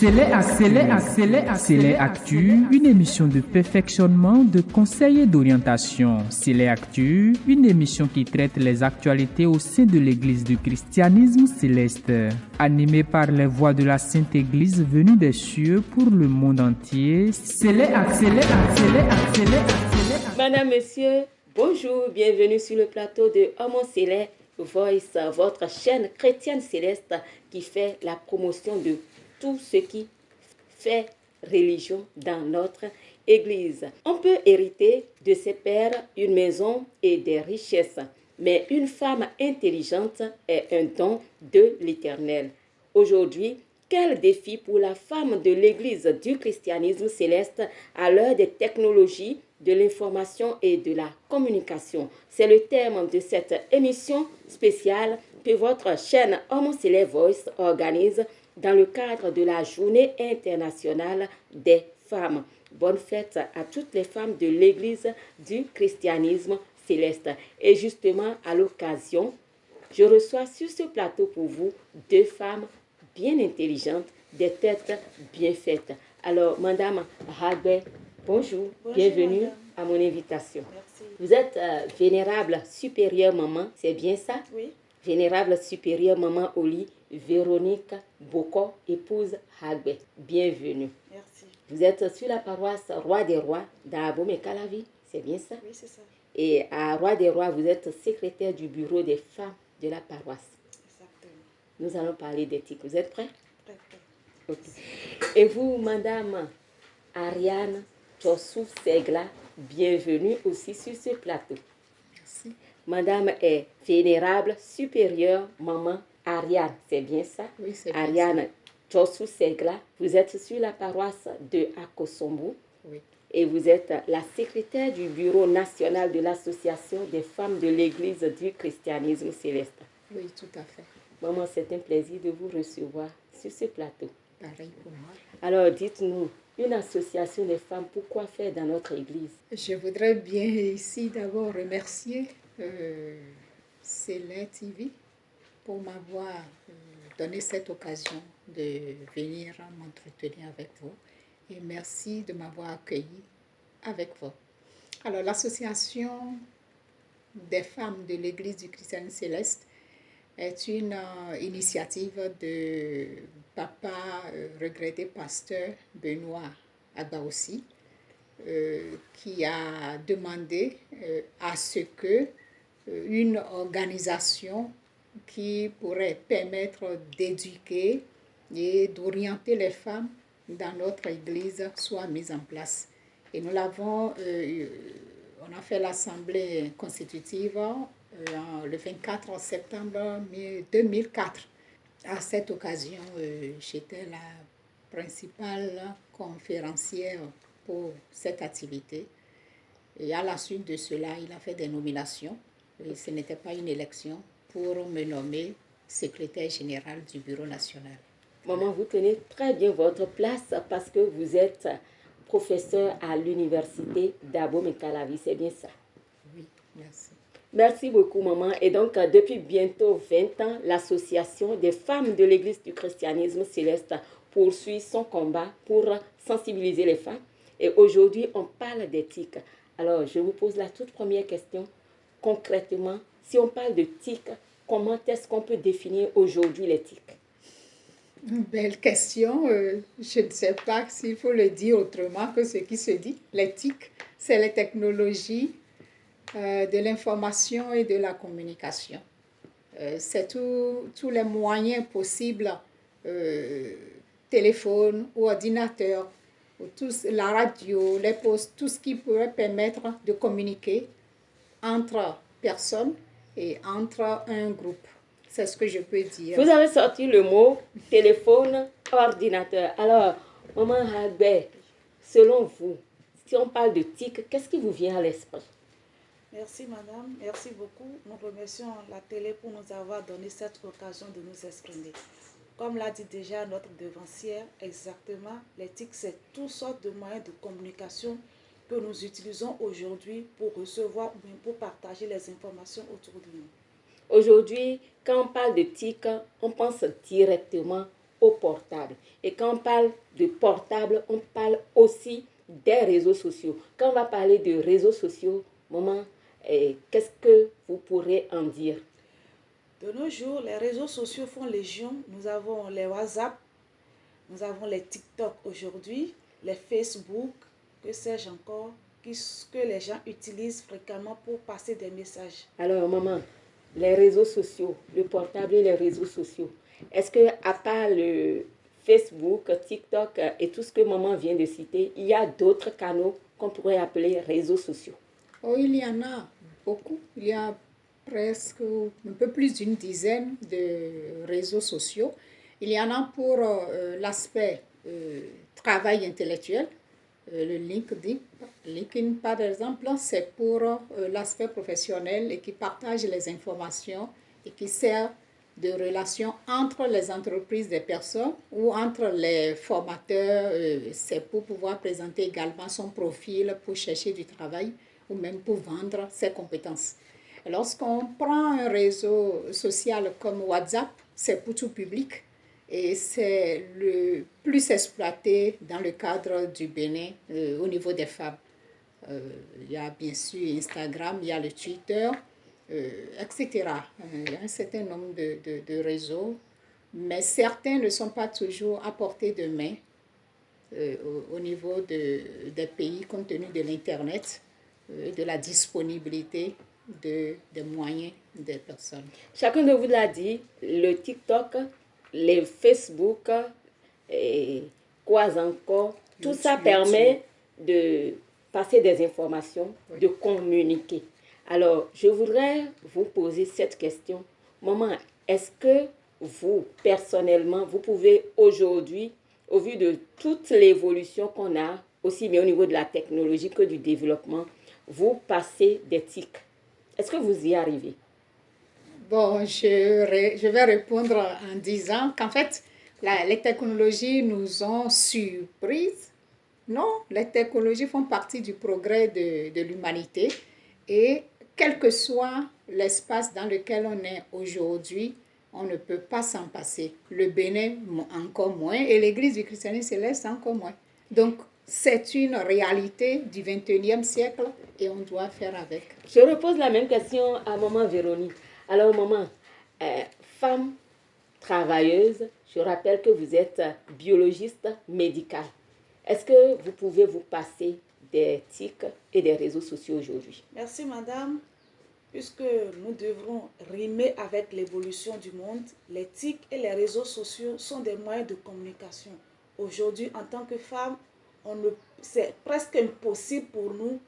Célé Actu, une émission de perfectionnement, de conseils et d'orientation. Célé Actu, une émission qui traite les actualités au sein de l'Église du christianisme céleste. Animée par les voix de la Sainte Église venue des cieux pour le monde entier. Madame, Monsieur, bonjour, bienvenue sur le plateau de Homo Célé Voice, votre chaîne chrétienne céleste qui fait la promotion de tout ce qui fait religion dans notre Église. On peut hériter de ses pères une maison et des richesses, mais une femme intelligente est un don de l'Éternel. Aujourd'hui, quel défi pour la femme de l'Église du christianisme céleste à l'heure des technologies, de l'information et de la communication. C'est le thème de cette émission spéciale que votre chaîne Homo Célé Voice organise dans le cadre de la Journée internationale des femmes. Bonne fête à toutes les femmes de l'Église du christianisme céleste. Et justement, à l'occasion, je reçois sur ce plateau pour vous deux femmes bien intelligentes, des têtes bien faites. Alors, Madame Hagbe, bonjour, bienvenue madame. À mon invitation. Merci. Vous êtes vénérable supérieure maman, c'est bien ça? Oui. Vénérable supérieure maman Oli, Véronique Boko, épouse Hagbe. Bienvenue. Merci. Vous êtes sur la paroisse Roi des Rois d'Abomey-Calavi, c'est bien ça? Oui, c'est ça. Et à Roi des Rois, vous êtes secrétaire du bureau des femmes de la paroisse. Exactement. Nous allons parler d'éthique. Vous êtes prêts? Très, très. Okay. Et vous, Madame Ariane Tossou Segla, bienvenue aussi sur ce plateau. Merci. Madame est vénérable supérieure maman Ariane, c'est bien ça? Oui, c'est bien Ariane Tossou Segla, vous êtes sur la paroisse de Akosombo. Oui. Et vous êtes la secrétaire du bureau national de l'association des femmes de l'Église du christianisme céleste. Oui, tout à fait. Maman, c'est un plaisir de vous recevoir sur ce plateau. Pareil pour moi. Alors, dites-nous, une association des femmes, pourquoi faire dans notre Église? Je voudrais bien ici d'abord remercier Célé TV pour m'avoir donné cette occasion de venir m'entretenir avec vous. Et merci de m'avoir accueilli avec vous. Alors, l'association des femmes de l'Église du christianisme céleste est une initiative de papa regretté pasteur Benoît Agbaossi qui a demandé à ce que une organisation qui pourrait permettre d'éduquer et d'orienter les femmes dans notre Église soit mise en place. Et nous l'avons, on a fait l'assemblée constitutive le 24 septembre 2004. À cette occasion, j'étais la principale conférencière pour cette activité. Et à la suite de cela, il a fait des nominations. Et ce n'était pas une élection pour me nommer secrétaire général du bureau national. Maman, vous tenez très bien votre place parce que vous êtes professeur à l'université d'Abomey-Calavi, c'est bien ça? Oui, merci. Merci beaucoup, maman. Et donc, depuis bientôt 20 ans, l'association des femmes de l'Église du christianisme céleste poursuit son combat pour sensibiliser les femmes. Et aujourd'hui, on parle d'éthique. Alors, je vous pose la toute première question. Concrètement, si on parle d'éthique, comment est-ce qu'on peut définir aujourd'hui l'éthique? Belle question. Je ne sais pas s'il faut le dire autrement que ce qui se dit. L'éthique, c'est les technologies de l'information et de la communication. C'est tous les moyens possibles, téléphone ou ordinateur, ou la radio, les postes, tout ce qui pourrait permettre de communiquer entre personnes et entre un groupe. C'est ce que je peux dire. Vous avez sorti le mot téléphone, ordinateur. Alors, maman Hagbe, selon vous, si on parle de TIC, qu'est-ce qui vous vient à l'esprit? Merci madame, merci beaucoup. Nous remercions la télé pour nous avoir donné cette occasion de nous exprimer. Comme l'a dit déjà notre devancière, exactement, l'éthique c'est toutes sortes de moyens de communication que nous utilisons aujourd'hui pour recevoir ou bien pour partager les informations autour de nous. Aujourd'hui, quand on parle de TIC, on pense directement au portable. Et quand on parle de portable, on parle aussi des réseaux sociaux. Quand on va parler de réseaux sociaux, maman, qu'est-ce que vous pourrez en dire? De nos jours, les réseaux sociaux font légion. Nous avons les WhatsApp, nous avons les TikTok aujourd'hui, les Facebook, que sais-je encore, que les gens utilisent fréquemment pour passer des messages. Alors, maman, les réseaux sociaux, le portable et les réseaux sociaux, est-ce que à part le Facebook, TikTok et tout ce que maman vient de citer, il y a d'autres canaux qu'on pourrait appeler réseaux sociaux? Oh, il y en a beaucoup. Il y a presque un peu plus d'une dizaine de réseaux sociaux. Il y en a pour l'aspect travail intellectuel. Le LinkedIn. LinkedIn, par exemple, c'est pour l'aspect professionnel et qui partage les informations et qui sert de relation entre les entreprises des personnes ou entre les formateurs. C'est pour pouvoir présenter également son profil pour chercher du travail ou même pour vendre ses compétences. Lorsqu'on prend un réseau social comme WhatsApp, c'est pour tout public. Et c'est le plus exploité dans le cadre du Bénin au niveau des femmes. Il y a bien sûr Instagram, il y a le Twitter, etc. Il y a un certain nombre de réseaux, mais certains ne sont pas toujours à portée de main au niveau des pays compte tenu de l'Internet et de la disponibilité des moyens des personnes. Chacun de vous l'a dit, le TikTok, les Facebook et quoi encore, tout ça permet de passer des informations, de communiquer. Alors, je voudrais vous poser cette question. Maman, est-ce que vous, personnellement, vous pouvez aujourd'hui, au vu de toute l'évolution qu'on a, aussi bien au niveau de la technologie que du développement, vous passer des tics? Est-ce que vous y arrivez? Bon, je vais répondre en disant qu'en fait, les technologies nous ont surprises. Non, les technologies font partie du progrès de l'humanité et quel que soit l'espace dans lequel on est aujourd'hui, on ne peut pas s'en passer. Le Bénin encore moins et l'Église du christianisme céleste encore moins. Donc, c'est une réalité du 21e siècle et on doit faire avec. Je repose la même question à maman Véronique. Alors, maman, femme travailleuse, je rappelle que vous êtes biologiste médicale. Est-ce que vous pouvez vous passer des TIC et des réseaux sociaux aujourd'hui? Merci, madame. Puisque nous devrons rimer avec l'évolution du monde, les TIC et les réseaux sociaux sont des moyens de communication. Aujourd'hui, en tant que femme, c'est presque impossible pour nous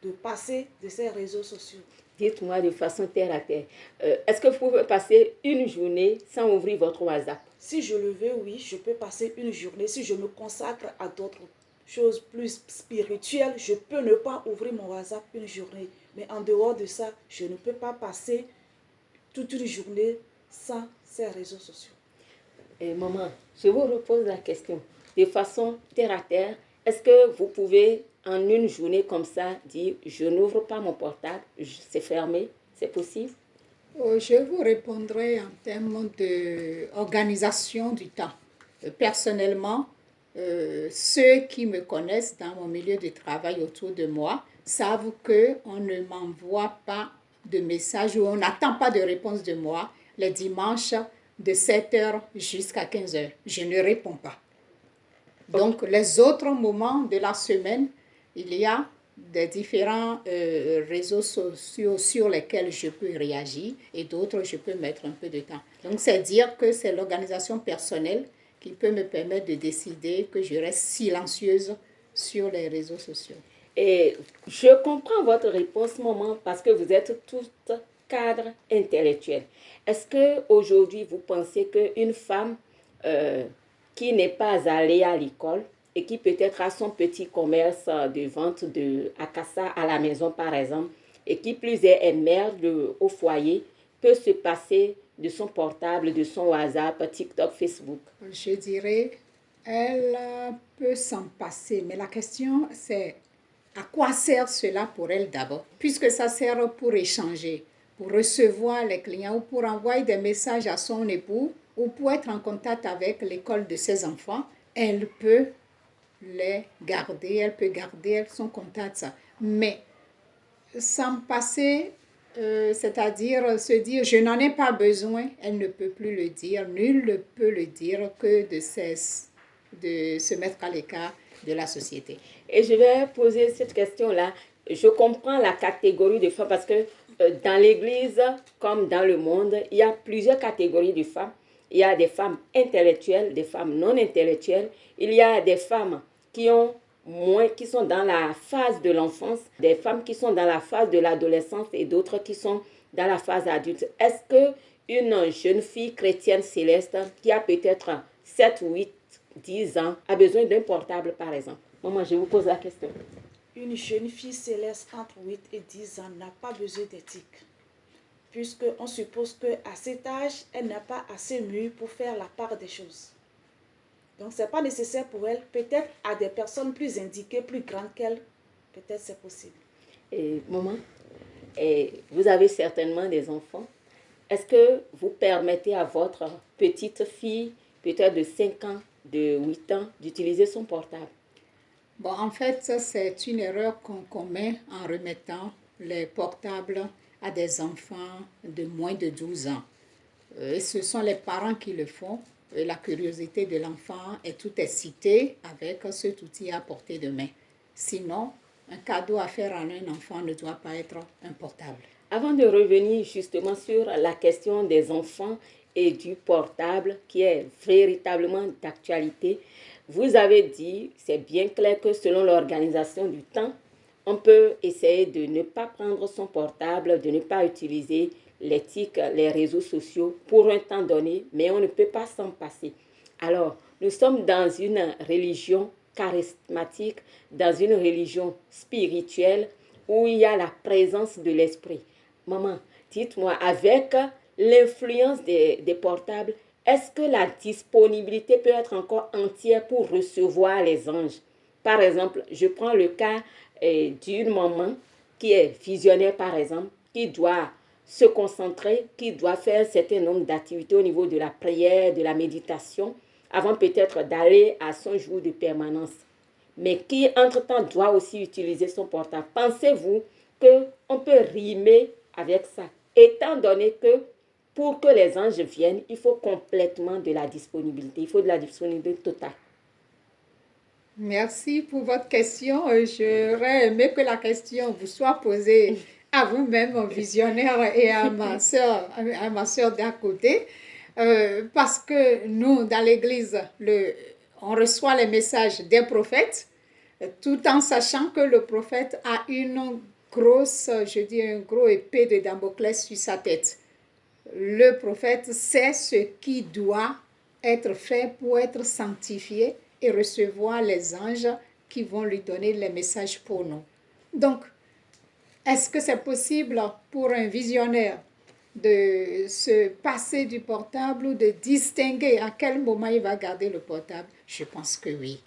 de passer de ces réseaux sociaux. Dites-moi de façon terre à terre. Est-ce que vous pouvez passer une journée sans ouvrir votre WhatsApp? Si je le veux, oui, je peux passer une journée. Si je me consacre à d'autres choses plus spirituelles, je peux ne pas ouvrir mon WhatsApp une journée. Mais en dehors de ça, je ne peux pas passer toute une journée sans ces réseaux sociaux. Et maman, je vous repose la question. De façon terre à terre, est-ce que vous pouvez, en une journée comme ça, dire « je n'ouvre pas mon portable, c'est fermé », c'est possible? Je vous répondrai en termes d'organisation du temps. Personnellement, ceux qui me connaissent dans mon milieu de travail autour de moi savent qu'on ne m'envoie pas de message ou on n'attend pas de réponse de moi les dimanches de 7h jusqu'à 15h. Je ne réponds pas. Donc, les autres moments de la semaine, il y a des différents réseaux sociaux sur lesquels je peux réagir et d'autres, je peux mettre un peu de temps. Donc, c'est dire que c'est l'organisation personnelle qui peut me permettre de décider que je reste silencieuse sur les réseaux sociaux. Et je comprends votre réponse, maman, parce que vous êtes toutes cadres intellectuels. Est-ce qu'aujourd'hui, vous pensez qu'une femme qui n'est pas allée à l'école et qui peut-être a son petit commerce de vente de akassa à la maison, par exemple, et qui plus est mère au foyer, peut se passer de son portable, de son WhatsApp, TikTok, Facebook? Je dirais, elle peut s'en passer, mais la question c'est à quoi sert cela pour elle d'abord? Puisque ça sert pour échanger, pour recevoir les clients ou pour envoyer des messages à son époux ou pour être en contact avec l'école de ses enfants, elle peut les garder, elle peut garder son contact. Mais sans passer, c'est-à-dire se dire je n'en ai pas besoin, elle ne peut plus le dire, nul ne peut le dire que de se mettre à l'écart de la société. Et je vais poser cette question-là. Je comprends la catégorie de femmes parce que dans l'Église, comme dans le monde, il y a plusieurs catégories de femmes. Il y a des femmes intellectuelles, des femmes non intellectuelles. Il y a des femmes qui sont dans la phase de l'enfance, des femmes qui sont dans la phase de l'adolescence et d'autres qui sont dans la phase adulte. Est-ce que une jeune fille chrétienne céleste qui a peut-être 7, 8, 10 ans a besoin d'un portable, par exemple? Maman, je vous pose la question. Une jeune fille céleste entre 8 et 10 ans n'a pas besoin d'éthique, puisqu'on suppose qu'à cet âge, elle n'a pas assez mûr pour faire la part des choses. Donc, ce n'est pas nécessaire pour elle. Peut-être à des personnes plus indiquées, plus grandes qu'elle, peut-être c'est possible. Et maman, vous avez certainement des enfants. Est-ce que vous permettez à votre petite fille, peut-être de 5 ans, de 8 ans, d'utiliser son portable? Bon, en fait, ça, c'est une erreur qu'on commet en remettant les portables à des enfants de moins de 12 ans. Et ce sont les parents qui le font. Et la curiosité de l'enfant est tout excitée avec cet outil à portée de main. Sinon, un cadeau à faire à un enfant ne doit pas être un portable. Avant de revenir justement sur la question des enfants et du portable qui est véritablement d'actualité, vous avez dit, c'est bien clair que selon l'organisation du temps, on peut essayer de ne pas prendre son portable, de ne pas utiliser les TIC, les réseaux sociaux pour un temps donné, mais on ne peut pas s'en passer. Alors, nous sommes dans une religion charismatique, dans une religion spirituelle où il y a la présence de l'esprit. Maman, dites-moi, avec l'influence des portables, est-ce que la disponibilité peut être encore entière pour recevoir les anges? Par exemple, je prends le cas d'une maman qui est visionnaire, par exemple, qui doit se concentrer, qui doit faire un certain nombre d'activités au niveau de la prière, de la méditation, avant peut-être d'aller à son jour de permanence, mais qui, entre-temps, doit aussi utiliser son portable. Pensez-vous qu'on peut rimer avec ça, étant donné que pour que les anges viennent, il faut complètement de la disponibilité, il faut de la disponibilité totale. Merci pour votre question. J'aurais aimé que la question vous soit posée à vous-même, visionnaire, et à ma soeur d'à côté. Parce que nous, dans l'Église, on reçoit les messages des prophètes, tout en sachant que le prophète a une grosse, un gros épée de Damoclès sur sa tête. Le prophète sait ce qui doit être fait pour être sanctifié et recevoir les anges qui vont lui donner les messages pour nous. Donc, est-ce que c'est possible pour un visionnaire de se passer du portable ou de distinguer à quel moment il va garder le portable? Je pense que oui.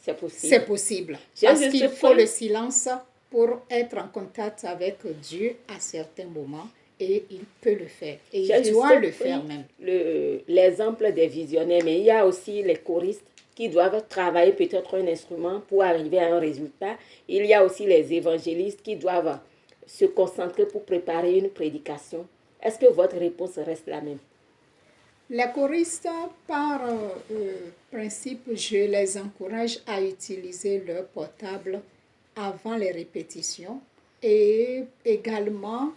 C'est possible. C'est possible. Parce qu'il faut le silence pour être en contact avec Dieu à certains moments. Et il peut le faire. Et il doit le faire même. L'exemple des visionnaires, mais il y a aussi les choristes qui doivent travailler peut-être un instrument pour arriver à un résultat. Il y a aussi les évangélistes qui doivent se concentrer pour préparer une prédication. Est-ce que votre réponse reste la même? Les choristes, par principe, je les encourage à utiliser leur portable avant les répétitions et également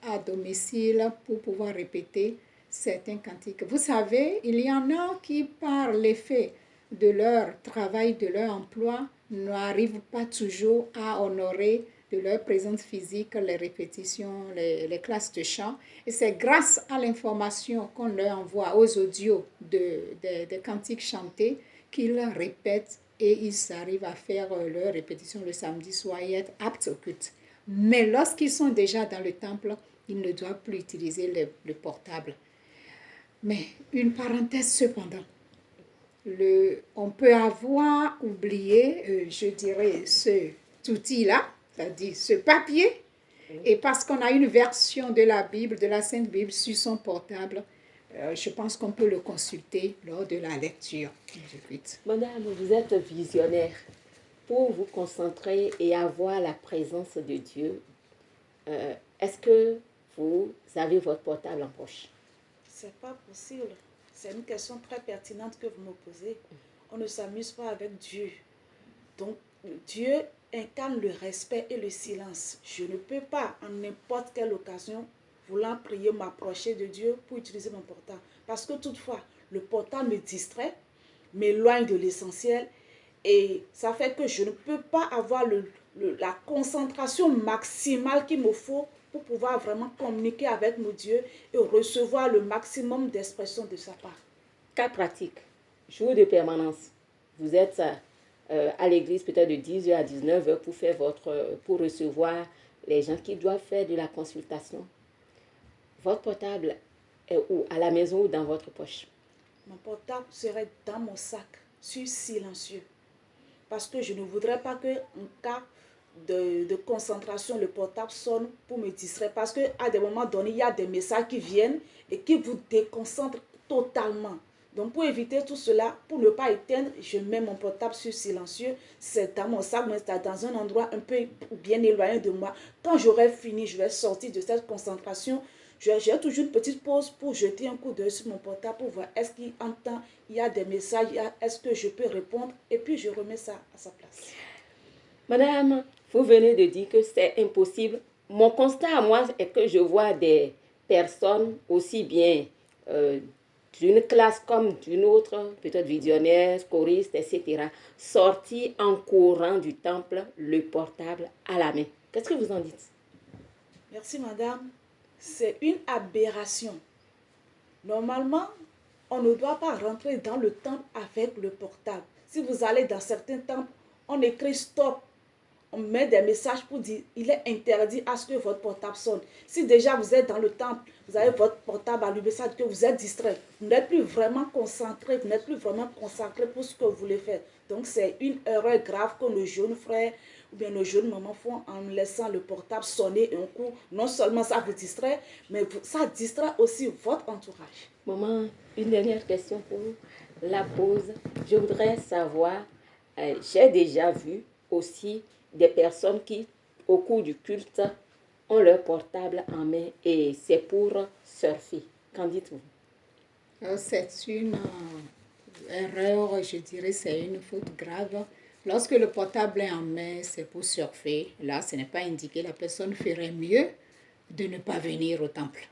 à domicile pour pouvoir répéter certains cantiques. Vous savez, il y en a qui, par l'effet de leur travail, de leur emploi, n'arrivent pas toujours à honorer de leur présence physique les répétitions, les classes de chant. Et c'est grâce à l'information qu'on leur envoie aux audios des cantiques chantés qu'ils répètent et ils arrivent à faire leur répétition le samedi soir et être aptes au culte. Mais lorsqu'ils sont déjà dans le temple, ils ne doivent plus utiliser le portable. Mais une parenthèse cependant, on peut avoir oublié, je dirais, cet outil-là, c'est-à-dire ce papier, et parce qu'on a une version de la Bible, de la Sainte Bible, sur son portable, je pense qu'on peut le consulter lors de la lecture. J'écoute. Madame, vous êtes visionnaire. Pour vous concentrer et avoir la présence de Dieu, est-ce que vous avez votre portable en poche? C'est pas possible. C'est une question très pertinente que vous me posez. On ne s'amuse pas avec Dieu. Donc, Dieu incarne le respect et le silence. Je ne peux pas, en n'importe quelle occasion, voulant prier, m'approcher de Dieu pour utiliser mon portable. Parce que toutefois, le portable me distrait, m'éloigne de l'essentiel. Et ça fait que je ne peux pas avoir la concentration maximale qu'il me faut pour pouvoir vraiment communiquer avec mon Dieu et recevoir le maximum d'expression de sa part. Cas pratique, jour de permanence. Vous êtes à l'église peut-être de 10h à 19h pour recevoir les gens qui doivent faire de la consultation. Votre portable est où? À la maison ou dans votre poche? Mon portable serait dans mon sac, sur silencieux. Parce que je ne voudrais pas qu'en cas de concentration, le portable sonne pour me distraire. Parce qu'à des moments donnés, il y a des messages qui viennent et qui vous déconcentrent totalement. Donc pour éviter tout cela, pour ne pas éteindre, je mets mon portable sur silencieux. C'est dans mon sac, mais c'est dans un endroit un peu bien éloigné de moi. Quand j'aurai fini, je vais sortir de cette concentration. J'ai toujours une petite pause pour jeter un coup d'œil sur mon portable pour voir est-ce qu'il entend, il y a des messages, est-ce que je peux répondre et puis je remets ça à sa place. Madame, vous venez de dire que c'est impossible. Mon constat à moi est que je vois des personnes aussi bien d'une classe comme d'une autre, peut-être visionnaires, choristes, etc., sortir en courant du temple, le portable à la main. Qu'est-ce que vous en dites? Merci madame. C'est une aberration. Normalement, on ne doit pas rentrer dans le temple avec le portable. Si vous allez dans certains temples, on écrit stop. On met des messages pour dire il est interdit à ce que votre portable sonne. Si déjà vous êtes dans le temple, vous avez votre portable allumé, ça dit que vous êtes distrait. Vous n'êtes plus vraiment concentré, vous n'êtes plus vraiment concentré pour ce que vous voulez faire. Donc c'est une erreur grave que nos jeunes frères ou bien nos jeunes mamans font en laissant le portable sonner un coup. Non seulement ça vous distrait, mais ça distrait aussi votre entourage. Maman, une dernière question pour la pause. Je voudrais savoir, j'ai déjà vu aussi des personnes qui, au cours du culte, ont leur portable en main et c'est pour surfer. Qu'en dites-vous? C'est une erreur, je dirais, c'est une faute grave. Lorsque le portable est en main, c'est pour surfer. Là, ce n'est pas indiqué. La personne ferait mieux de ne pas venir au temple.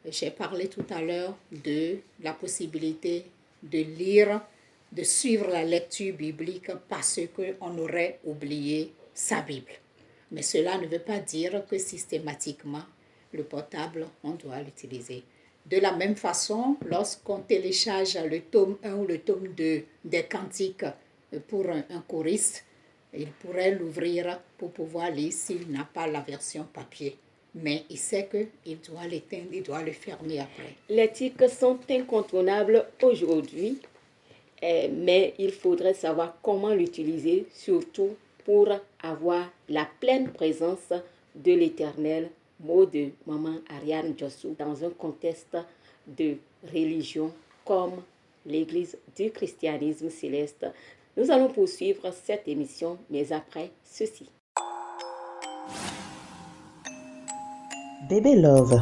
J'ai parlé tout à l'heure de la possibilité de lire, de suivre la lecture biblique parce qu'on aurait oublié sa Bible. Mais cela ne veut pas dire que systématiquement, le portable, on doit l'utiliser. De la même façon, lorsqu'on télécharge le tome 1 ou le tome 2 des cantiques pour un choriste, il pourrait l'ouvrir pour pouvoir lire s'il n'a pas la version papier. Mais il sait qu'il doit l'éteindre, il doit le fermer après. Les tics sont incontournables aujourd'hui, mais il faudrait savoir comment l'utiliser, surtout pour avoir la pleine présence de l'Éternel, mot de maman Ariane Djossou, dans un contexte de religion comme l'Église du christianisme céleste. Nous allons poursuivre cette émission, mais après ceci. Bébé Love.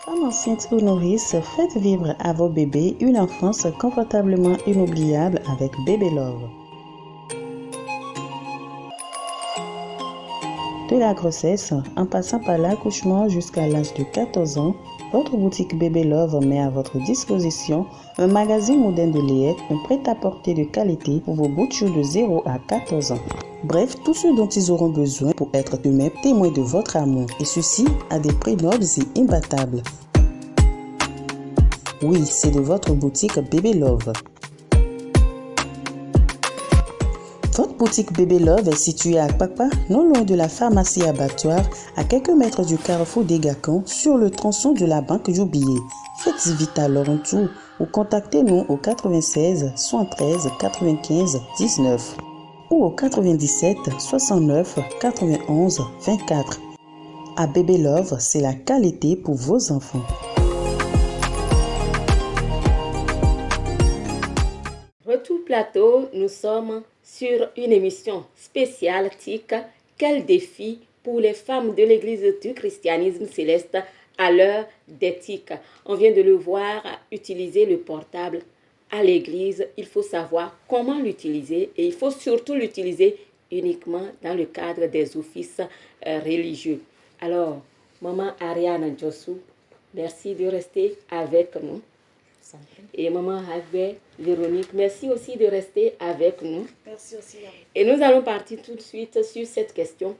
Femmes enceintes ou nourrices, faites vivre à vos bébés une enfance confortablement inoubliable avec Bébé Love. De la grossesse, en passant par l'accouchement jusqu'à l'âge de 14 ans, votre boutique Bébé Love met à votre disposition un magazine moderne de lait, un prêt-à-porter de qualité pour vos bouts de 0 à 14 ans. Bref, tout ce dont ils auront besoin pour être eux-mêmes témoins de votre amour, et ceci à des prix nobles et imbattables. Oui, c'est de votre boutique Bébé Love. Votre boutique Bébé Love est située à Akpakpa, non loin de la pharmacie abattoir, à quelques mètres du carrefour des Gacans, sur le tronçon de la banque du billet. Faites vite alors un tour ou contactez-nous au 96 113 95 19 ou au 97 69 91 24. À Bébé Love, c'est la qualité pour vos enfants. Retour plateau, nous sommes sur une émission spéciale TIC. Quel défi pour les femmes de l'Église du christianisme céleste à l'heure des TIC. On vient de le voir utiliser le portable à l'église. Il faut savoir comment l'utiliser et il faut surtout l'utiliser uniquement dans le cadre des offices religieux. Alors, maman Ariane Jossou, merci de rester avec nous. Et maman Havre Véronique, merci aussi de rester avec nous. Merci aussi. Et nous allons partir tout de suite sur cette question.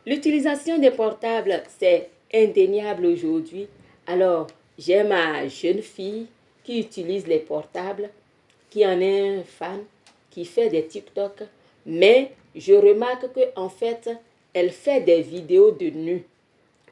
L'utilisation des portables, c'est indéniable aujourd'hui. Alors, j'ai ma jeune fille qui utilise les portables, qui en est un fan, qui fait des TikTok, mais je remarque qu'en fait, elle fait des vidéos de nu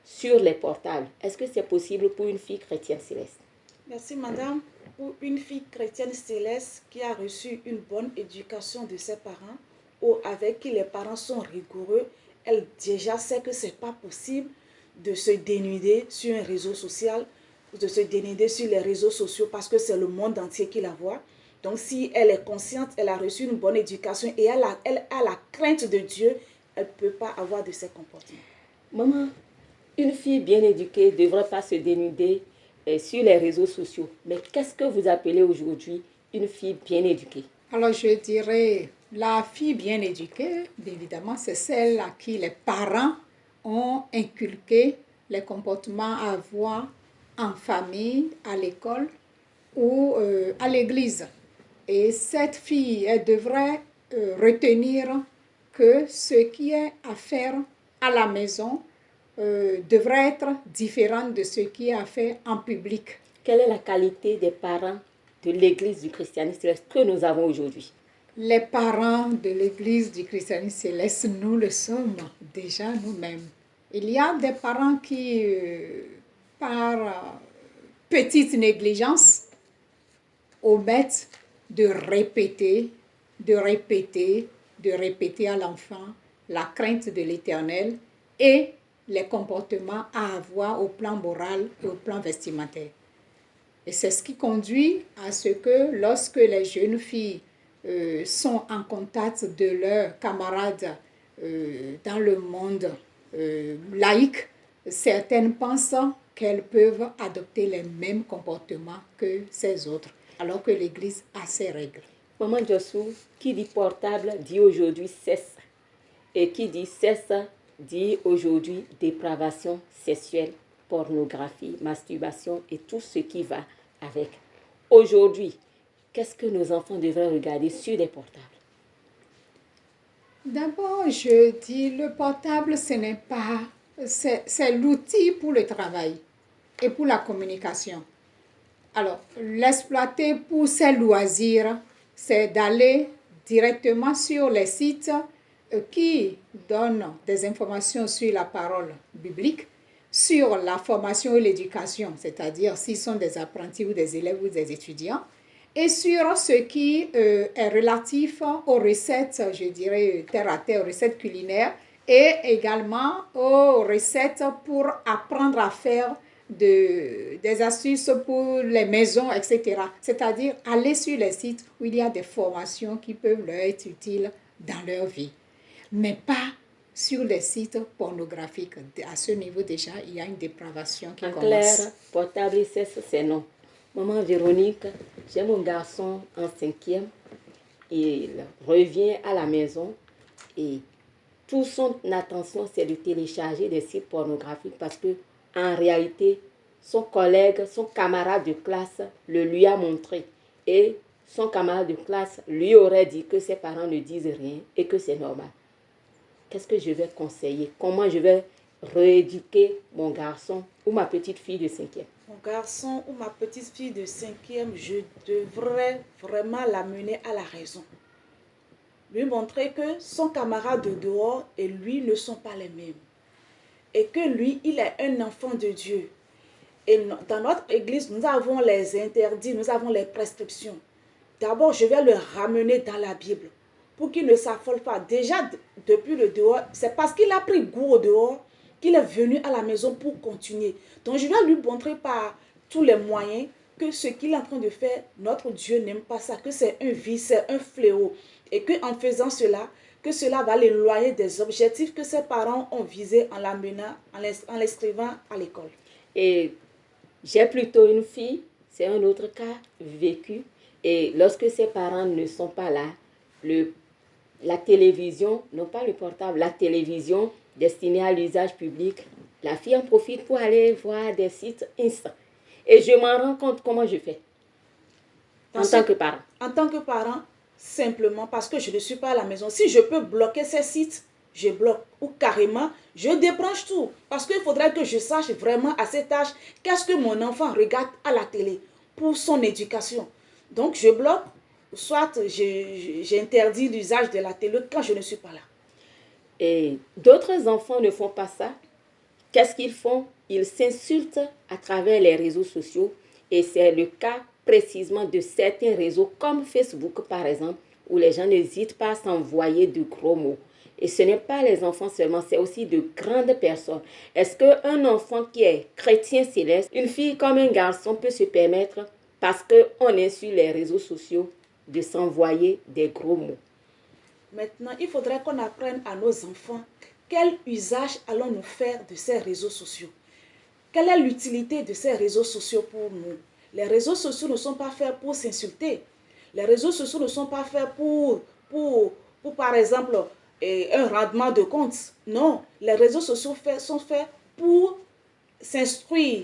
sur les portables. Est-ce que c'est possible pour une fille chrétienne céleste? Merci madame. Pour une fille chrétienne céleste qui a reçu une bonne éducation de ses parents ou avec qui les parents sont rigoureux, elle déjà sait que ce n'est pas possible de se dénuder sur un réseau social, de se dénuder sur les réseaux sociaux parce que c'est le monde entier qui la voit. Donc si elle est consciente, elle a reçu une bonne éducation et elle a la crainte de Dieu, elle ne peut pas avoir de ces comportements. Maman, une fille bien éduquée ne devrait pas se dénuder sur les réseaux sociaux. Mais qu'est-ce que vous appelez aujourd'hui une fille bien éduquée? Alors je dirais, la fille bien éduquée, évidemment, c'est celle à qui les parents ont inculqué les comportements à avoir en famille, à l'école ou à l'église. Et cette fille, elle devrait retenir que ce qui est à faire à la maison devrait être différent de ce qui est à faire en public. Quelle est la qualité des parents de l'Église du christianisme céleste que nous avons aujourd'hui? Les parents de l'Église du christianisme céleste, nous le sommes déjà nous-mêmes. Il y a des parents qui, par petite négligence, omettent de répéter à l'enfant la crainte de l'Éternel et les comportements à avoir au plan moral et au plan vestimentaire. Et c'est ce qui conduit à ce que lorsque les jeunes filles sont en contact de leurs camarades dans le monde laïque, certaines pensent qu'elles peuvent adopter les mêmes comportements que ces autres, alors que l'Église a ses règles. Maman Jossou, qui dit portable dit aujourd'hui cesse. Et qui dit cesse dit aujourd'hui dépravation sexuelle, pornographie, masturbation et tout ce qui va avec. Aujourd'hui, qu'est-ce que nos enfants devraient regarder sur des portables? D'abord, je dis le portable, ce n'est pas... C'est l'outil pour le travail et pour la communication. Alors, l'exploiter pour ses loisirs, c'est d'aller directement sur les sites qui donnent des informations sur la parole biblique, sur la formation et l'éducation, c'est-à-dire s'ils sont des apprentis ou des élèves ou des étudiants, et sur ce qui est relatif aux recettes, je dirais terre à terre, aux recettes culinaires, et également aux recettes pour apprendre à faire des astuces pour les maisons, etc. C'est-à-dire aller sur les sites où il y a des formations qui peuvent leur être utiles dans leur vie, mais pas sur les sites pornographiques. À ce niveau déjà, il y a une dépravation qui commence. En clair, portable et cesse, c'est non. Maman Véronique, j'ai mon garçon en 5e, il revient à la maison et toute son attention, c'est de télécharger des sites pornographiques parce que en réalité, son collègue, son camarade de classe le lui a montré. Et son camarade de classe lui aurait dit que ses parents ne disent rien et que c'est normal. Qu'est-ce que je vais conseiller? Comment je vais rééduquer mon garçon ou ma petite fille de 5e? Mon garçon ou ma petite fille de 5e, je devrais vraiment l'amener à la raison. Lui montrer que son camarade de dehors et lui ne sont pas les mêmes. Et que lui, il est un enfant de Dieu. Et dans notre église, nous avons les interdits, nous avons les prescriptions. D'abord, je vais le ramener dans la Bible pour qu'il ne s'affole pas. Déjà, depuis le dehors, c'est parce qu'il a pris goût au dehors qu'il est venu à la maison pour continuer. Donc je dois lui montrer par tous les moyens que ce qu'il est en train de faire, notre Dieu n'aime pas ça, que c'est un vice, c'est un fléau. Et qu'en faisant cela, que cela va l'éloigner des objectifs que ses parents ont visés en l'amenant, en l'inscrivant à l'école. Et j'ai plutôt une fille, c'est un autre cas vécu. Et lorsque ses parents ne sont pas là, la télévision, non pas le portable, la télévision destinée à l'usage public, la fille en profite pour aller voir des sites Insta. Et je m'en rends compte comment je fais en tant que parent. En tant que parent, simplement parce que je ne suis pas à la maison. Si je peux bloquer ces sites, je bloque. Ou carrément, je débranche tout. Parce qu'il faudrait que je sache vraiment à cet âge qu'est-ce que mon enfant regarde à la télé pour son éducation. Donc, je bloque, soit j'interdis l'usage de la télé quand je ne suis pas là. Et d'autres enfants ne font pas ça. Qu'est-ce qu'ils font? Ils s'insultent à travers les réseaux sociaux. Et c'est le cas précisément de certains réseaux comme Facebook par exemple, où les gens n'hésitent pas à s'envoyer de gros mots. Et ce n'est pas les enfants seulement, c'est aussi de grandes personnes. Est-ce qu'un enfant qui est chrétien céleste, une fille comme un garçon peut se permettre, parce qu'on est sur les réseaux sociaux, de s'envoyer des gros mots? Maintenant, il faudrait qu'on apprenne à nos enfants quel usage allons-nous faire de ces réseaux sociaux. Quelle est l'utilité de ces réseaux sociaux pour nous? Les réseaux sociaux ne sont pas faits pour s'insulter. Les réseaux sociaux ne sont pas faits pour par exemple, un rendement de compte. Non, les réseaux sociaux sont faits pour s'instruire,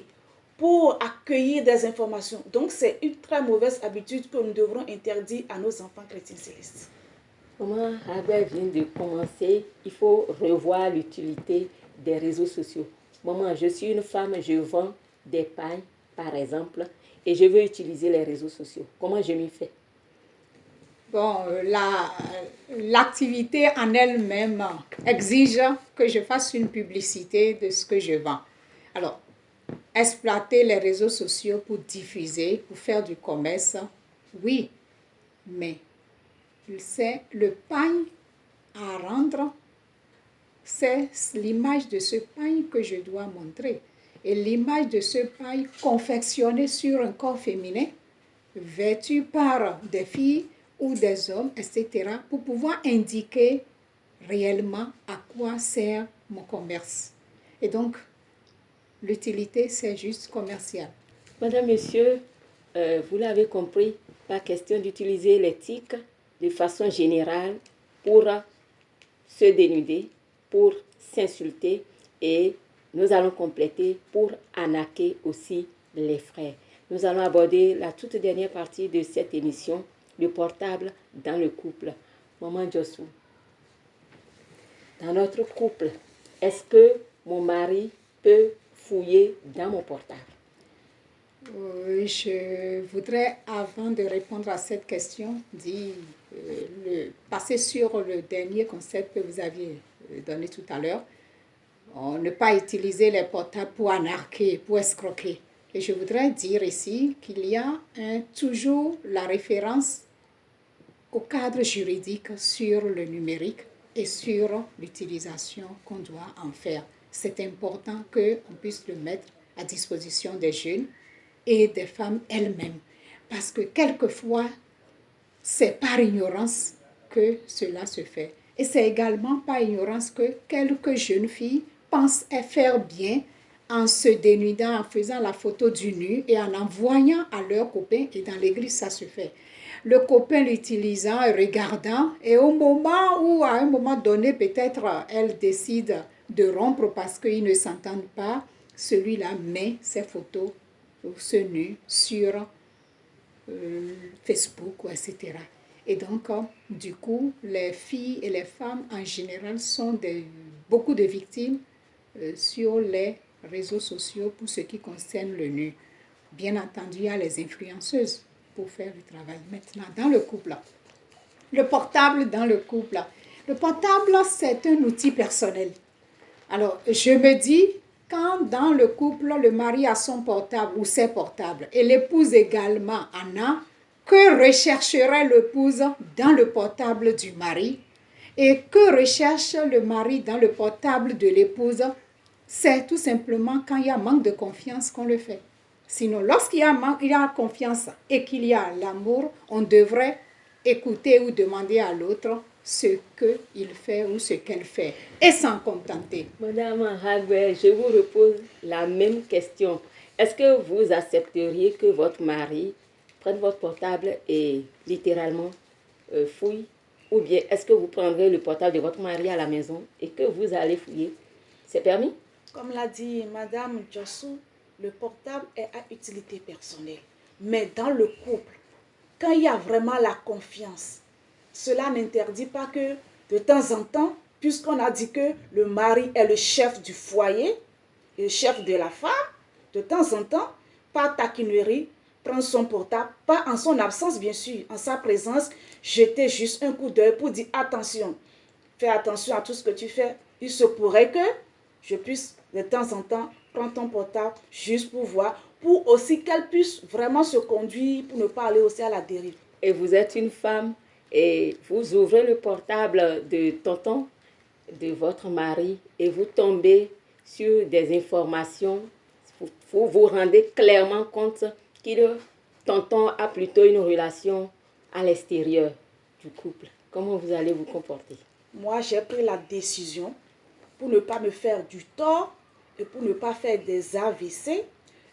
pour accueillir des informations. Donc, c'est une très mauvaise habitude que nous devrons interdire à nos enfants chrétiens célestes. Maman Albert vient de commencer, il faut revoir l'utilité des réseaux sociaux. Maman, je suis une femme, je vends des pailles, par exemple, et je veux utiliser les réseaux sociaux. Comment je m'y fais? Bon, l'activité en elle-même exige que je fasse une publicité de ce que je vends. Alors, exploiter les réseaux sociaux pour diffuser, pour faire du commerce, oui, mais c'est le pain à rendre, c'est l'image de ce pain que je dois montrer. Et l'image de ce pain confectionné sur un corps féminin, vêtu par des filles ou des hommes, etc., pour pouvoir indiquer réellement à quoi sert mon commerce. Et donc, l'utilité, c'est juste commercial. Madame, Monsieur, vous l'avez compris, pas question d'utiliser l'éthique de façon générale pour se dénuder, pour s'insulter, et nous allons compléter pour arnaquer aussi les frères. Nous allons aborder la toute dernière partie de cette émission, le portable dans le couple. Maman Jossou, dans notre couple, est-ce que mon mari peut fouiller dans mon portable? Je voudrais, avant de répondre à cette question, passer sur le dernier concept que vous aviez donné tout à l'heure. Ne pas utiliser les portables pour anarquer, pour escroquer. Et je voudrais dire ici qu'il y a toujours la référence au cadre juridique sur le numérique et sur l'utilisation qu'on doit en faire. C'est important qu'on puisse le mettre à disposition des jeunes et des femmes elles-mêmes. Parce que quelquefois, c'est par ignorance que cela se fait. Et c'est également par ignorance que quelques jeunes filles pensent faire bien en se dénudant, en faisant la photo du nu et en envoyant à leurs copains. Et dans l'église, ça se fait. Le copain l'utilisant et regardant, et au moment où, à un moment donné, peut-être elle décide de rompre parce qu'ils ne s'entendent pas, celui-là met ses photos, ce nu, sur Facebook, etc. Et donc, du coup, les filles et les femmes en général sont beaucoup de victimes sur les réseaux sociaux pour ce qui concerne le nu. Bien entendu, il y a les influenceuses pour faire du travail. Maintenant, dans le couple, le portable dans le couple. Le portable, c'est un outil personnel. Alors, je me dis, quand dans le couple, le mari a son portable ou ses portables, et l'épouse également en a, que rechercherait l'épouse dans le portable du mari et que recherche le mari dans le portable de l'épouse? C'est tout simplement quand il y a manque de confiance qu'on le fait. Sinon, lorsqu'il y a confiance et qu'il y a l'amour, on devrait écouter ou demander à l'autre ce qu'il fait ou ce qu'elle fait et s'en contenter. Madame Hagbe, je vous repose la même question. Est-ce que vous accepteriez que votre mari prenne votre portable et littéralement fouille? Ou bien est-ce que vous prendrez le portable de votre mari à la maison et que vous allez fouiller? C'est permis? Comme l'a dit Madame Jossou, le portable est à utilité personnelle. Mais dans le couple, quand il y a vraiment la confiance, cela n'interdit pas que de temps en temps, puisqu'on a dit que le mari est le chef du foyer, le chef de la femme, de temps en temps, par taquinerie, prendre son portable, pas en son absence bien sûr, en sa présence, jeter juste un coup d'œil pour dire attention, fais attention à tout ce que tu fais. Il se pourrait que je puisse de temps en temps prendre ton portable juste pour voir, pour aussi qu'elle puisse vraiment se conduire, pour ne pas aller aussi à la dérive. Et vous êtes une femme et vous ouvrez le portable de tonton, de votre mari, et vous tombez sur des informations, vous vous rendez clairement compte que tonton a plutôt une relation à l'extérieur du couple. Comment vous allez vous comporter? Moi, j'ai pris la décision pour ne pas me faire du tort et pour ne pas faire des AVC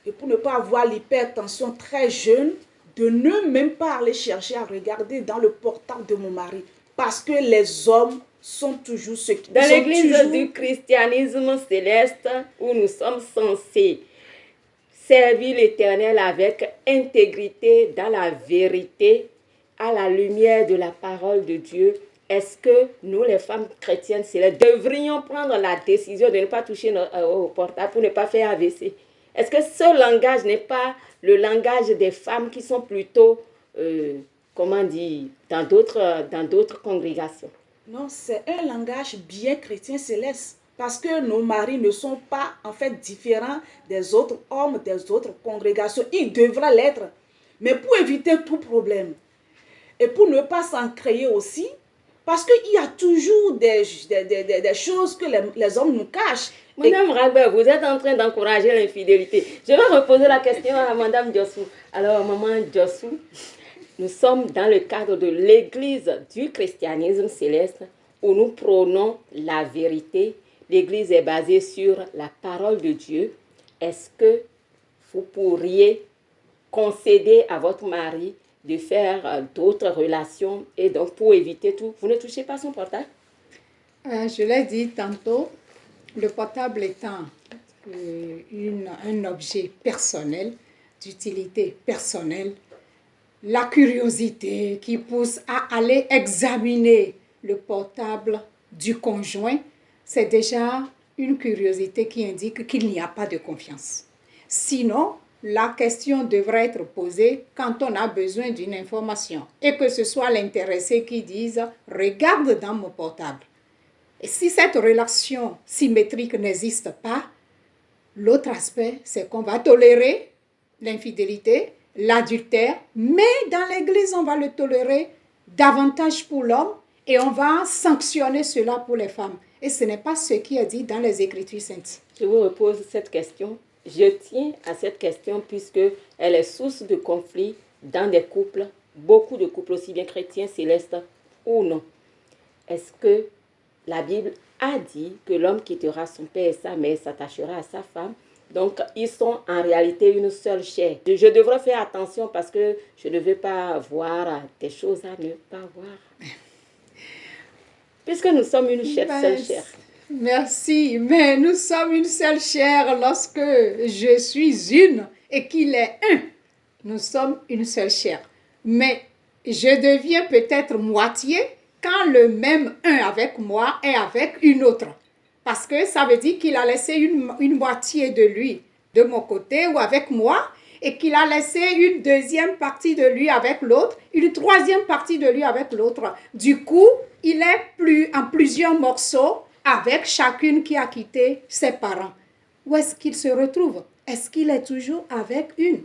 et pour ne pas avoir l'hypertension très jeune, de ne même pas aller chercher à regarder dans le portable de mon mari. Parce que les hommes sont toujours ceux qui... Dans l'église du christianisme céleste, où nous sommes censés servir l'Éternel avec intégrité dans la vérité, à la lumière de la parole de Dieu, est-ce que nous, les femmes chrétiennes célestes, devrions prendre la décision de ne pas toucher au portable pour ne pas faire AVC? Est-ce que ce langage n'est pas le langage des femmes qui sont plutôt, comment dire, dans d'autres congrégations? Non, c'est un langage bien chrétien céleste. Parce que nos maris ne sont pas en fait différents des autres hommes, des autres congrégations. Ils devraient l'être. Mais pour éviter tout problème et pour ne pas s'en créer aussi, parce qu'il y a toujours des choses que les hommes nous cachent. Madame Ragbe, vous êtes en train d'encourager l'infidélité. Je vais reposer la question à Madame Jossou. Alors, Maman Jossou, nous sommes dans le cadre de l'église du christianisme céleste où nous prônons la vérité. L'église est basée sur la parole de Dieu. Est-ce que vous pourriez concéder à votre mari de faire d'autres relations et donc pour éviter tout, vous ne touchez pas son portable? Je l'ai dit tantôt, le portable étant un objet personnel, d'utilité personnelle, la curiosité qui pousse à aller examiner le portable du conjoint, c'est déjà une curiosité qui indique qu'il n'y a pas de confiance. Sinon, la question devrait être posée quand on a besoin d'une information et que ce soit l'intéressé qui dise « regarde dans mon portable ». Et si cette relation symétrique n'existe pas, l'autre aspect, c'est qu'on va tolérer l'infidélité, l'adultère, mais dans l'église, on va le tolérer davantage pour l'homme et on va sanctionner cela pour les femmes. Et ce n'est pas ce qui est dit dans les Écritures saintes. Je vous repose cette question. Je tiens à cette question puisqu'elle est source de conflits dans des couples, beaucoup de couples aussi bien chrétiens, célestes ou non. Est-ce que la Bible a dit que l'homme quittera son père et sa mère, s'attachera à sa femme? Donc, ils sont en réalité une seule chair. Je devrais faire attention parce que je ne veux pas voir des choses à ne pas voir. Puisque nous sommes une seule chair. Merci, mais nous sommes une seule chair lorsque je suis une et qu'il est un. Nous sommes une seule chair. Mais je deviens peut-être moitié quand le même un avec moi est avec une autre. Parce que ça veut dire qu'il a laissé une moitié de lui de mon côté ou avec moi et qu'il a laissé une deuxième partie de lui avec l'autre, une troisième partie de lui avec l'autre. Du coup, il est en plusieurs morceaux avec chacune qui a quitté ses parents. Où est-ce qu'il se retrouve? Est-ce qu'il est toujours avec une?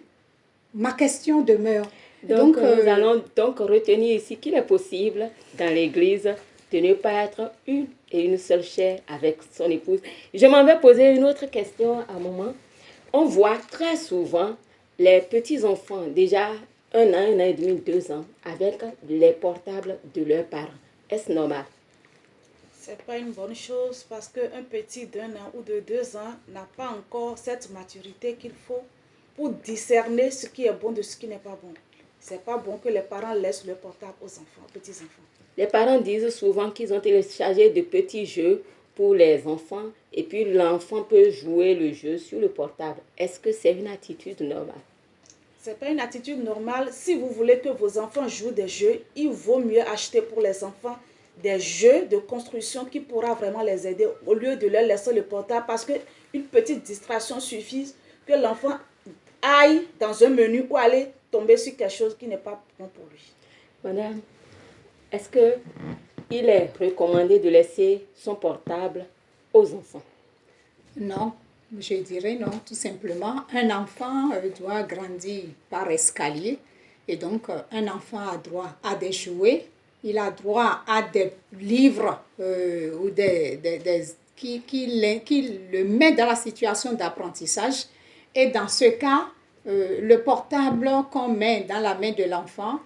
Ma question demeure. Donc, nous allons donc retenir ici qu'il est possible dans l'Église de ne pas être une et une seule chair avec son épouse. Je m'en vais poser une autre question à maman. On voit très souvent les petits-enfants, déjà 1 an et demi, 2 ans, avec les portables de leurs parents. Est-ce normal? Ce n'est pas une bonne chose parce qu'un petit d'1 an ou de 2 ans n'a pas encore cette maturité qu'il faut pour discerner ce qui est bon de ce qui n'est pas bon. Ce n'est pas bon que les parents laissent le portable aux enfants, aux petits-enfants. Les parents disent souvent qu'ils ont téléchargé de petits jeux pour les enfants et puis l'enfant peut jouer le jeu sur le portable. Est-ce que c'est une attitude normale? Ce n'est pas une attitude normale. Si vous voulez que vos enfants jouent des jeux, il vaut mieux acheter pour les enfants des jeux de construction qui pourra vraiment les aider au lieu de leur laisser le portable parce qu'une petite distraction suffit que l'enfant aille dans un menu ou aller tomber sur quelque chose qui n'est pas bon pour lui. Madame, est-ce qu'il est recommandé de laisser son portable aux enfants? Non, je dirais non, tout simplement. Un enfant doit grandir par escalier et donc un enfant a droit à des jouets, il a droit à des livres ou qui le met dans la situation d'apprentissage. Et dans ce cas, le portable qu'on met dans la main de l'enfant,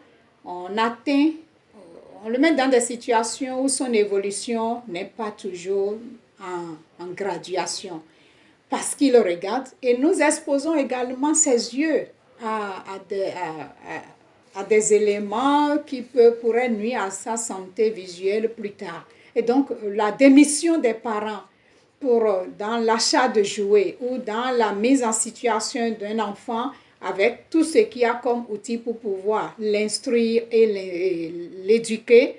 on le met dans des situations où son évolution n'est pas toujours en graduation parce qu'il le regarde et nous exposons également ses yeux à des éléments qui pourraient nuire à sa santé visuelle plus tard. Et donc, la démission des parents dans l'achat de jouets ou dans la mise en situation d'un enfant avec tout ce qu'il y a comme outil pour pouvoir l'instruire et l'éduquer,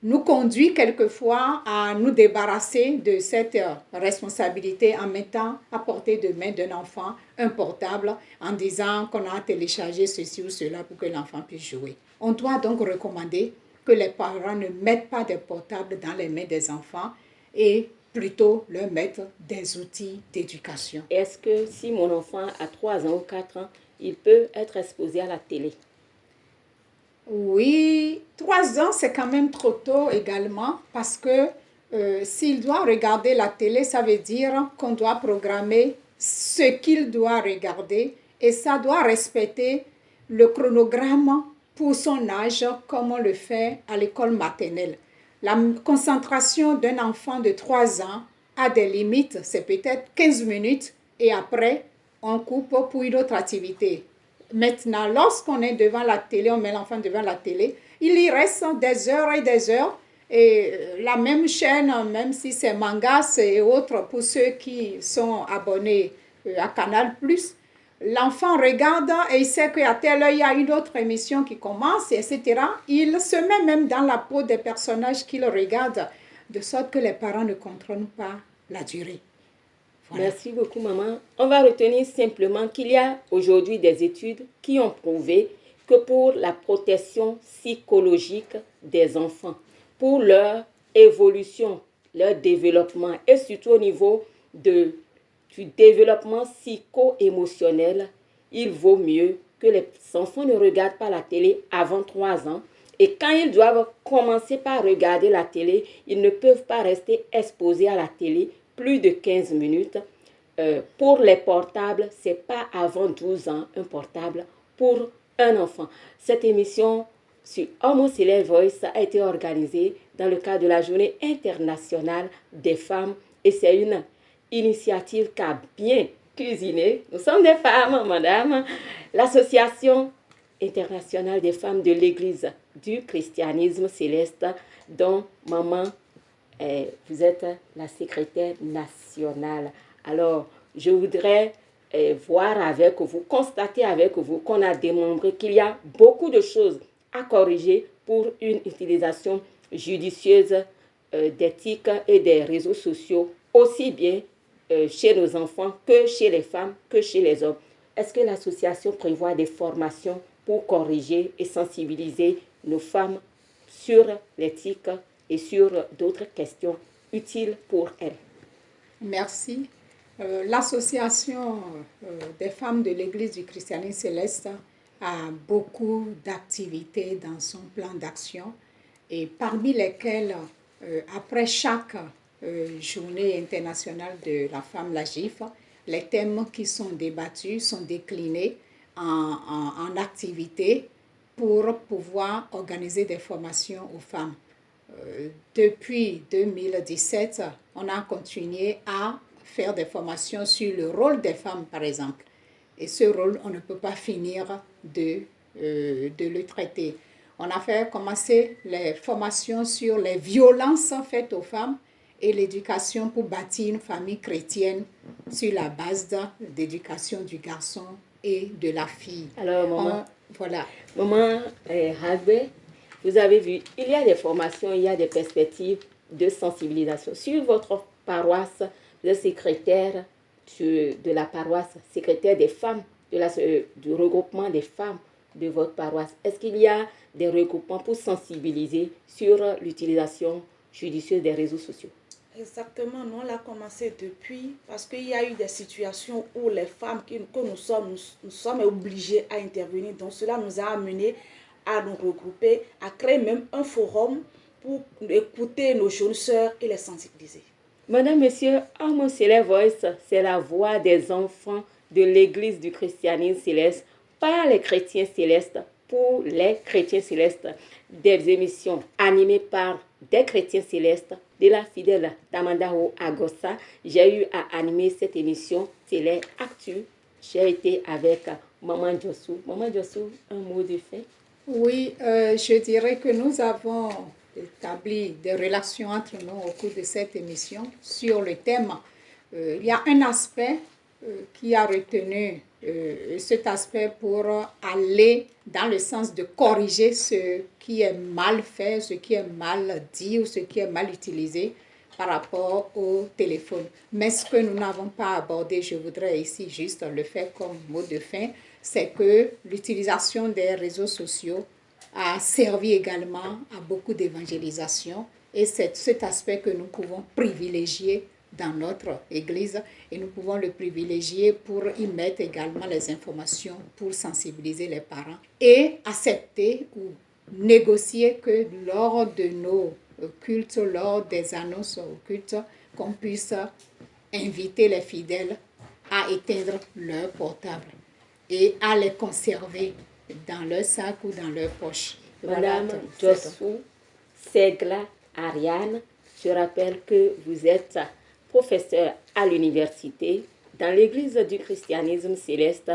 nous conduit quelquefois à nous débarrasser de cette responsabilité en mettant à portée de main d'un enfant un portable en disant qu'on a téléchargé ceci ou cela pour que l'enfant puisse jouer. On doit donc recommander que les parents ne mettent pas des portables dans les mains des enfants et plutôt leur mettre des outils d'éducation. Est-ce que si mon enfant a 3 ans ou 4 ans, il peut être exposé à la télé? Oui, 3 ans, c'est quand même trop tôt également parce que s'il doit regarder la télé, ça veut dire qu'on doit programmer ce qu'il doit regarder et ça doit respecter le chronogramme pour son âge comme on le fait à l'école maternelle. La concentration d'un enfant de 3 ans a des limites, c'est peut-être 15 minutes et après, on coupe pour une autre activité. Maintenant, lorsqu'on est devant la télé, on met l'enfant devant la télé, il y reste des heures et des heures. Et la même chaîne, même si c'est Mangas et autres, pour ceux qui sont abonnés à Canal+, l'enfant regarde et il sait qu'à telle heure, il y a une autre émission qui commence, etc. Il se met même dans la peau des personnages qu'il regarde, de sorte que les parents ne contrôlent pas la durée. Voilà. Merci beaucoup, maman. On va retenir simplement qu'il y a aujourd'hui des études qui ont prouvé que pour la protection psychologique des enfants, pour leur évolution, leur développement et surtout au niveau du développement psycho-émotionnel, il vaut mieux que les enfants ne regardent pas la télé avant 3 ans. Et quand ils doivent commencer par regarder la télé, ils ne peuvent pas rester exposés à la télé plus de 15 minutes. Pour les portables, ce n'est pas avant 12 ans un portable pour un enfant. Cette émission sur Homo Select Voice a été organisée dans le cadre de la Journée internationale des femmes et c'est une initiative qui a bien cuisiné. Nous sommes des femmes, madame. L'Association internationale des femmes de l'Église du christianisme céleste dont maman vous êtes la secrétaire nationale. Alors, je voudrais voir avec vous, constater avec vous qu'on a démontré qu'il y a beaucoup de choses à corriger pour une utilisation judicieuse d'éthique et des réseaux sociaux, aussi bien chez nos enfants que chez les femmes, que chez les hommes. Est-ce que l'association prévoit des formations pour corriger et sensibiliser nos femmes sur l'éthique et sur d'autres questions utiles pour elles? Merci. L'association des femmes de l'Église du christianisme céleste a beaucoup d'activités dans son plan d'action et parmi lesquelles après chaque journée internationale de la femme, la GIF, les thèmes qui sont débattus sont déclinés en activités pour pouvoir organiser des formations aux femmes. Depuis 2017, on a continué à faire des formations sur le rôle des femmes, par exemple. Et ce rôle, on ne peut pas finir de le traiter. On a commencé les formations sur les violences faites aux femmes et l'éducation pour bâtir une famille chrétienne sur la base d'éducation du garçon et de la fille. Alors, maman, voilà. Maman Hagbe, vous avez vu, il y a des formations, il y a des perspectives de sensibilisation. Sur votre paroisse, vous êtes secrétaire de la paroisse, secrétaire des femmes, du regroupement des femmes de votre paroisse. Est-ce qu'il y a des regroupements pour sensibiliser sur l'utilisation judicieuse des réseaux sociaux? Exactement, nous on l'a commencé depuis parce qu'il y a eu des situations où les femmes que nous sommes obligées à intervenir. Donc cela nous a amené à nous regrouper, à créer même un forum pour écouter nos jeunes sœurs et les sensibiliser. Madame, Monsieur, Amour Céleste Voice, c'est la voix des enfants de l'Église du christianisme céleste par les chrétiens célestes pour les chrétiens célestes. Des émissions animées par des chrétiens célestes de la fidèle Damandao Agossa. J'ai eu à animer cette émission Télé Actu. J'ai été avec Maman Djossou. Maman Djossou, un mot de fin? Oui, je dirais que nous avons établi des relations entre nous au cours de cette émission sur le thème. Il y a un aspect qui a retenu cet aspect pour aller dans le sens de corriger ce qui est mal fait, ce qui est mal dit ou ce qui est mal utilisé par rapport au téléphone. Mais ce que nous n'avons pas abordé, je voudrais ici juste le faire comme mot de fin, c'est que l'utilisation des réseaux sociaux a servi également à beaucoup d'évangélisation et c'est cet aspect que nous pouvons privilégier dans notre Église et nous pouvons le privilégier pour y mettre également les informations pour sensibiliser les parents et accepter ou négocier que lors de nos cultes, lors des annonces au culte, qu'on puisse inviter les fidèles à éteindre leur portable et à les conserver dans leur sac ou dans leur poche. Madame Djossou Segla Ariane, je rappelle que vous êtes professeur à l'université dans l'Église du christianisme céleste.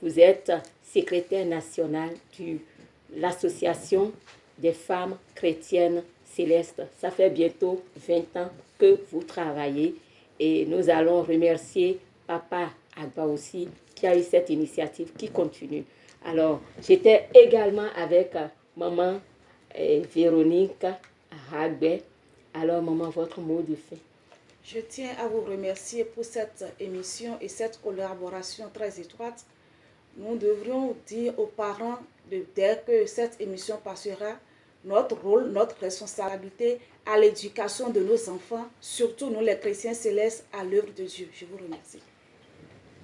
Vous êtes secrétaire national de l'Association des femmes chrétiennes célestes. Ça fait bientôt 20 ans que vous travaillez et nous allons remercier Papa Agba aussi qui a eu cette initiative qui continue. Alors, j'étais également avec maman Véronique Hagbe. Alors, maman, votre mot de fin? Je tiens à vous remercier pour cette émission et cette collaboration très étroite. Nous devrions dire aux parents, dès que cette émission passera, notre rôle, notre responsabilité à l'éducation de nos enfants, surtout nous les chrétiens célestes, à l'œuvre de Dieu. Je vous remercie.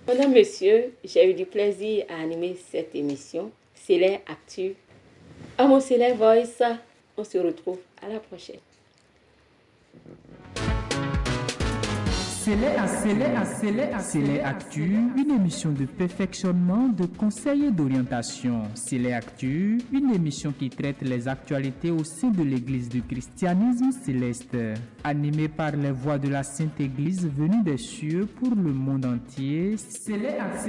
Madame, Monsieur, j'ai eu du plaisir à animer cette émission. C'est l'Actu. À mon Céleste Voice, on se retrouve à la prochaine. C'est Actu, une émission de perfectionnement, de conseil et d'orientation. C'est Actu, une émission qui traite les actualités au sein de l'Église du christianisme céleste. Animée par les voix de la Sainte Église venues des cieux pour le monde entier. C'est Actu.